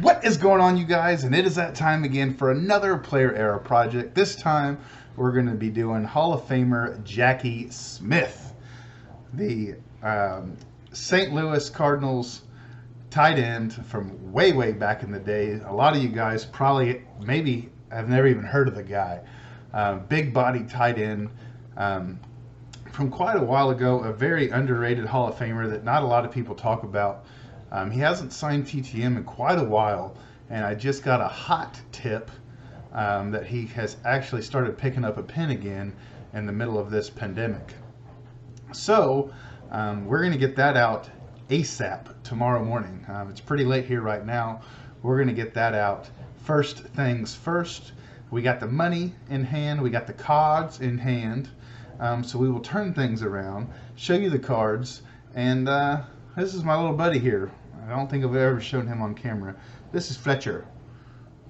What is going on, you guys? And it is that time again for another Player Era project. This time we're going to be doing Hall of Famer Jackie Smith, the St. Louis Cardinals tight end from way back in the day. A lot of you guys probably maybe have never even heard of the guy. Big body tight end from quite a while ago, a very underrated Hall of Famer that not a lot of people talk about. He hasn't signed TTM in quite a while, and I just got a hot tip that he has actually started picking up a pen again in the middle of this pandemic. So we're going to get that out ASAP tomorrow morning. It's pretty late here right now. We're going to get that out first things first. We got the money in hand. We got the cards in hand. So we will turn things around, show you the cards, and this is my little buddy here. I don't think I've ever shown him on camera. This is Fletcher.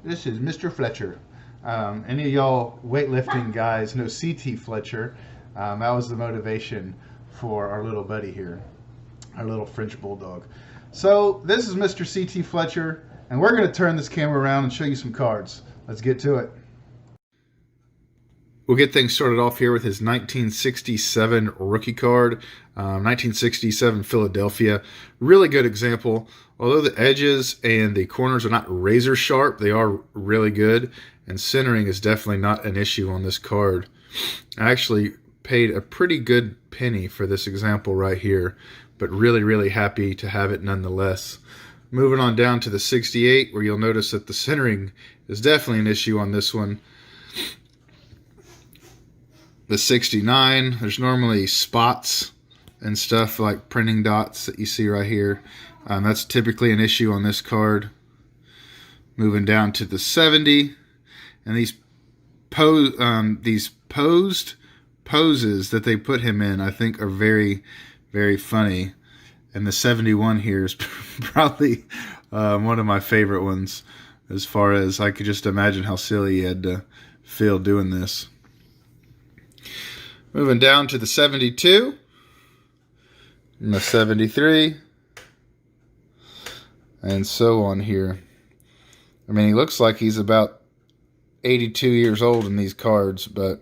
This is Mr. Fletcher. Any of y'all weightlifting guys know CT Fletcher. That was the motivation for our little buddy here, our little French bulldog. So this is Mr. CT Fletcher, and we're going to turn this camera around and show you some cards. Let's get to it. We'll get things started off here with his 1967 rookie card. 1967 Philadelphia. Really good example. Although the edges and the corners are not razor sharp, they are really good. And centering is definitely not an issue on this card. I actually paid a pretty good penny for this example right here, but really happy to have it nonetheless. Moving on down to the 68, where you'll notice that the centering is definitely an issue on this one. The 69, there's normally spots and stuff like printing dots that you see right here. That's typically an issue on this card. Moving down to the 70, and these posed poses that they put him in, I think, are very funny. And the 71 here is probably one of my favorite ones, as far as I could just imagine how silly he had to feel doing this. Moving down to the 72, and the 73, and so on here. I mean, he looks like he's about 82 years old in these cards, but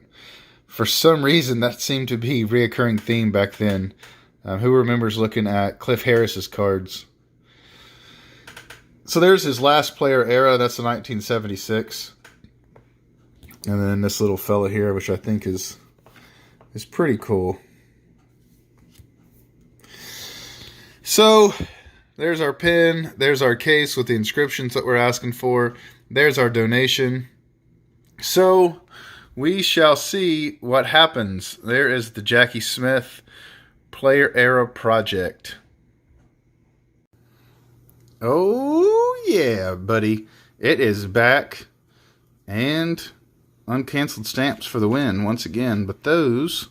for some reason that seemed to be a reoccurring theme back then. Who remembers looking at Cliff Harris's cards? So there's his last player era. That's the 1976. And then this little fella here, which I think is pretty cool. So there's our pin. There's our case with the inscriptions that we're asking for. There's our donation. So we shall see what happens. There is the Jackie Smith Player Era Project. Oh yeah, buddy. It is back. And uncanceled stamps for the win once again, but those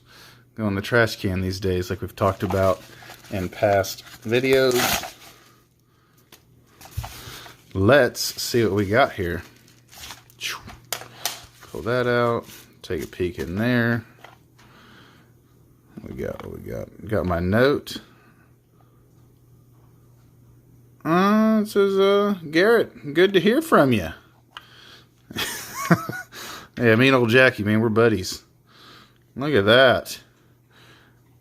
go in the trash can these days, like we've talked about in past videos. Let's see what we got here. Pull that out, take a peek in there. We got my note. It says, Garrett, good to hear from you. Yeah, me and old Jackie, man, we're buddies. Look at that.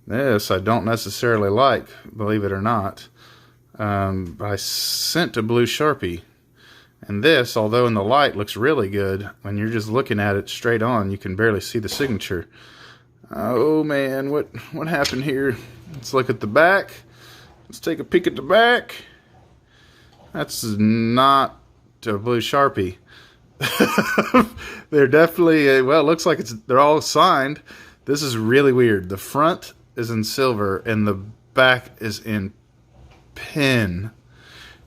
This I don't necessarily like, believe it or not. I sent a blue Sharpie. And this, although in the light looks really good, when you're just looking at it straight on, you can barely see the signature. Oh man, what happened here? Let's look at the back. Let's take a peek at the back. That's not a blue Sharpie. They're definitely, well, it looks like they're all signed. This is really weird. The front is in silver and the back is in pen.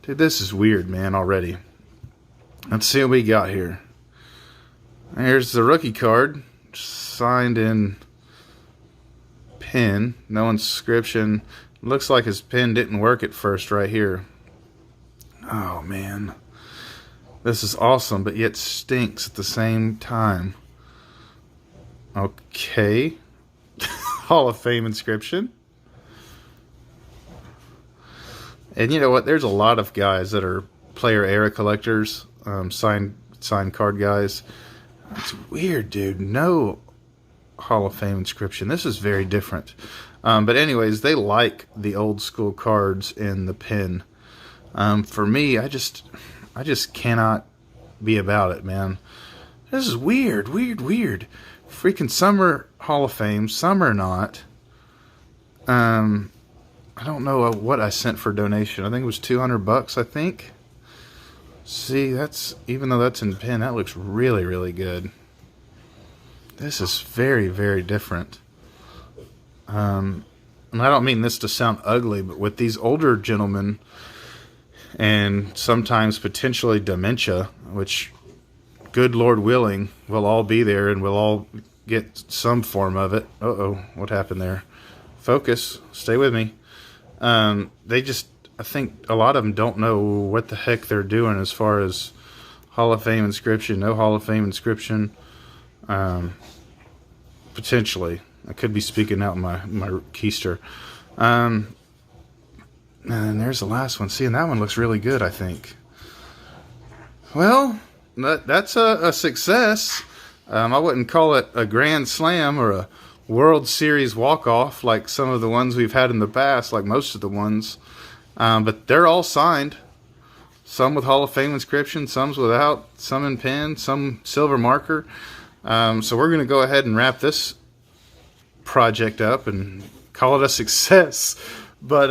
Dude, this is weird, man, already. Let's see what we got here. Here's the rookie card, signed in pen. No inscription. Looks like his pen didn't work at first right here. Oh, man. This is awesome, but yet stinks at the same time. Okay. Hall of Fame inscription. And you know what? There's a lot of guys that are player era collectors, signed card guys. It's weird, dude. No Hall of Fame inscription. This is very different. But anyways, they like the old school cards in the pin. For me, I just cannot be about it, man. This is weird. Freaking some are Hall of Fame, some are not. I don't know what I sent for donation. I think it was $200, I think. See, that's, even though that's in pin, that looks really, really good. This is very, very different. And I don't mean this to sound ugly, but with these older gentlemen and sometimes potentially dementia, which, good Lord willing, we'll all be there and we'll all get some form of it. Uh-oh, what happened there? Focus. Stay with me. They just, I think a lot of them don't know what the heck they're doing as far as Hall of Fame inscription, no Hall of Fame inscription. Potentially. I could be speaking out my keister. And there's the last one. See, and that one looks really good, I think. Well, that's a success. I wouldn't call it a grand slam or a World Series walk-off like some of the ones we've had in the past, like most of the ones. But they're all signed. Some with Hall of Fame inscription, some without, some in pen, some silver marker. So we're going to go ahead and wrap this project up and call it a success. But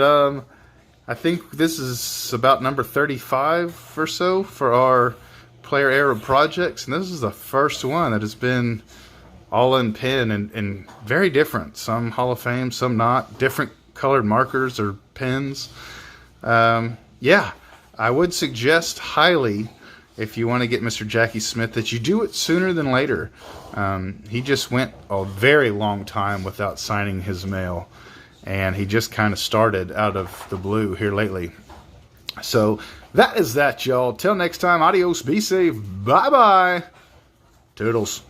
I think this is about number 35 or so for our player era projects. And this is the first one that has been all in pen and very different. Some Hall of Fame, some not. Different colored markers or pens. Yeah, I would suggest highly, if you want to get Mr. Jackie Smith, that you do it sooner than later. He just went a very long time without signing his mail, and he just kind of started out of the blue here lately. So that is that, y'all. Till next time, adios, be safe, bye-bye, toodles.